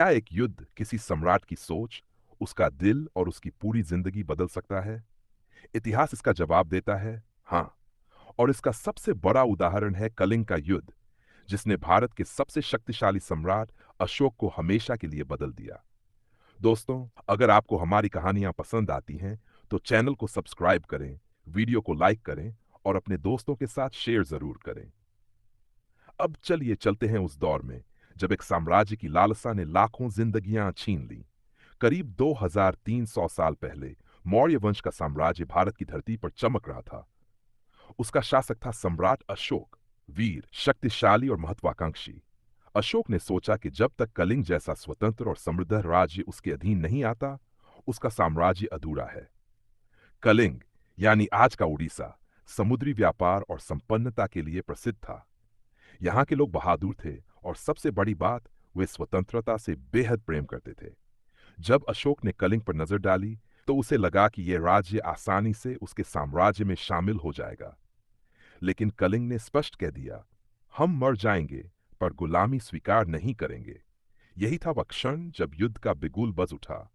क्या एक युद्ध किसी सम्राट की सोच, उसका दिल और उसकी पूरी जिंदगी बदल सकता है? इतिहास इसका जवाब देता है, हाँ। और इसका सबसे बड़ा उदाहरण है कलिंग का युद्ध, जिसने भारत के सबसे शक्तिशाली सम्राट अशोक को हमेशा के लिए बदल दिया। दोस्तों, अगर आपको हमारी कहानियां पसंद आती हैं, तो चैनल को सब्सक्राइब करें, वीडियो को लाइक करें और अपने दोस्तों के साथ शेयर जरूर करें। अब चलिए चलते हैं उस दौर में, जब एक साम्राज्य की लालसा ने लाखों जिंदगियां छीन ली। करीब 2300 साल पहले मौर्य वंश का साम्राज्य भारत की धरती पर चमक रहा था। उसका शासक था सम्राट अशोक, वीर, शक्तिशाली और महत्वाकांक्षी। अशोक ने सोचा कि जब तक कलिंग जैसा स्वतंत्र और समृद्ध राज्य उसके अधीन नहीं आता, उसका साम्राज्य अधूरा है। कलिंग, यानी आज का उड़ीसा, समुद्री व्यापार और संपन्नता के लिए प्रसिद्ध था। यहाँ के लोग बहादुर थे और सबसे बड़ी बात, वे स्वतंत्रता से बेहद प्रेम करते थे। जब अशोक ने कलिंग पर नजर डाली, तो उसे लगा कि यह राज्य आसानी से उसके साम्राज्य में शामिल हो जाएगा। लेकिन कलिंग ने स्पष्ट कह दिया, हम मर जाएंगे पर गुलामी स्वीकार नहीं करेंगे। यही था वह क्षण जब युद्ध का बिगुल बज उठा।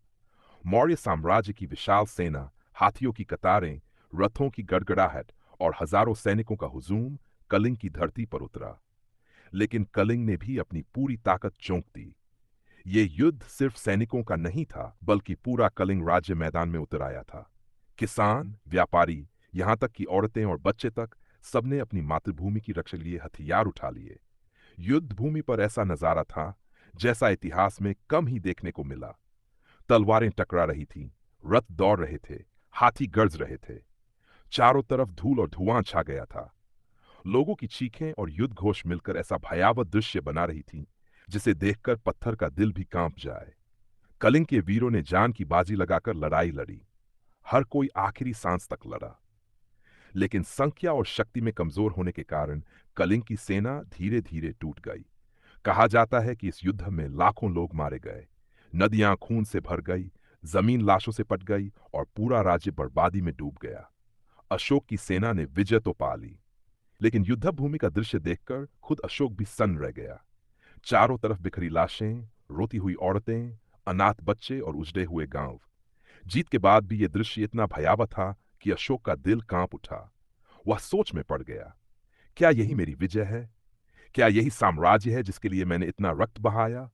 मौर्य साम्राज्य की विशाल सेना, हाथियों की कतारें, रथों की गड़गड़ाहट और हजारों सैनिकों का हुजूम कलिंग की धरती पर उतरा। लेकिन कलिंग ने भी अपनी पूरी ताकत झोंक दी। ये युद्ध सिर्फ सैनिकों का नहीं था, बल्कि पूरा कलिंग राज्य मैदान में उतर आया था। किसान, व्यापारी, यहाँ तक कि औरतें और बच्चे तक, सबने अपनी मातृभूमि की रक्षा के लिए हथियार उठा लिए। युद्ध भूमि पर ऐसा नजारा था जैसा इतिहास में कम ही देखने को मिला। तलवारें टकरा रही थीं, रथ दौड़ रहे थे, हाथी गरज रहे थे। चारों तरफ धूल और धुआं छा गया था। लोगों की चीखें और युद्ध घोष मिलकर ऐसा भयावह दृश्य बना रही थी, जिसे देखकर पत्थर का दिल भी कांप जाए। कलिंग के वीरों ने जान की बाजी लगाकर लड़ाई लड़ी। हर कोई आखिरी सांस तक लड़ा। लेकिन संख्या और शक्ति में कमजोर होने के कारण कलिंग की सेना धीरे धीरे टूट गई। कहा जाता है कि इस युद्ध में लाखों लोग मारे गए, नदियां खून से भर गई, जमीन लाशों से पट गई और पूरा राज्य बर्बादी में डूब गया। अशोक की सेना ने विजय तो पा ली, लेकिन युद्ध भूमि का दृश्य देखकर खुद अशोक भी सन्न रह गया। चारों तरफ बिखरी लाशें, रोती हुई औरतें, अनाथ बच्चे और उजड़े हुए गांव। जीत के बाद भी यह दृश्य इतना भयावह था कि अशोक का दिल कांप उठा। वह सोच में पड़ गया, क्या यही मेरी विजय है? क्या यही साम्राज्य है जिसके लिए मैंने इतना रक्त बहाया?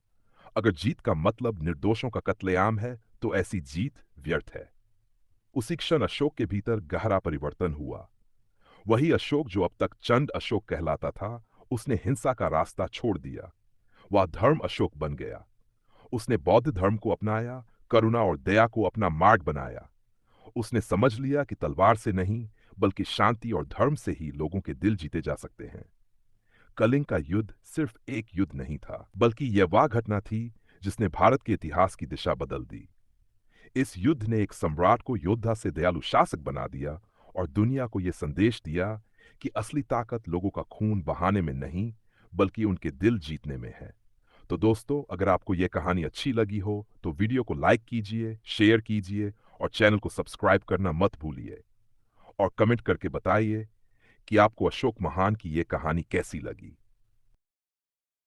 अगर जीत का मतलब निर्दोषों का कत्लेआम है, तो ऐसी जीत व्यर्थ है। उसी क्षण अशोक के भीतर गहरा परिवर्तन हुआ। वही अशोक जो अब तक चंड अशोक कहलाता था, उसने हिंसा का रास्ता छोड़ दिया। वह धर्म अशोक बन गया। उसने बौद्ध धर्म को अपनाया, करुणा और दया को अपना मार्ग बनाया। उसने समझ लिया कि तलवार से नहीं, बल्कि शांति और धर्म से ही लोगों के दिल जीते जा सकते हैं। कलिंग का युद्ध सिर्फ एक युद्ध नहीं था, बल्कि यह वह घटना थी जिसने भारत के इतिहास की दिशा बदल दी। इस युद्ध ने एक सम्राट को योद्धा से दयालु शासक बना दिया और दुनिया को यह संदेश दिया कि असली ताकत लोगों का खून बहाने में नहीं, बल्कि उनके दिल जीतने में है। तो दोस्तों, अगर आपको यह कहानी अच्छी लगी हो, तो वीडियो को लाइक कीजिए, शेयर कीजिए और चैनल को सब्सक्राइब करना मत भूलिए। और कमेंट करके बताइए कि आपको अशोक महान की यह कहानी कैसी लगी।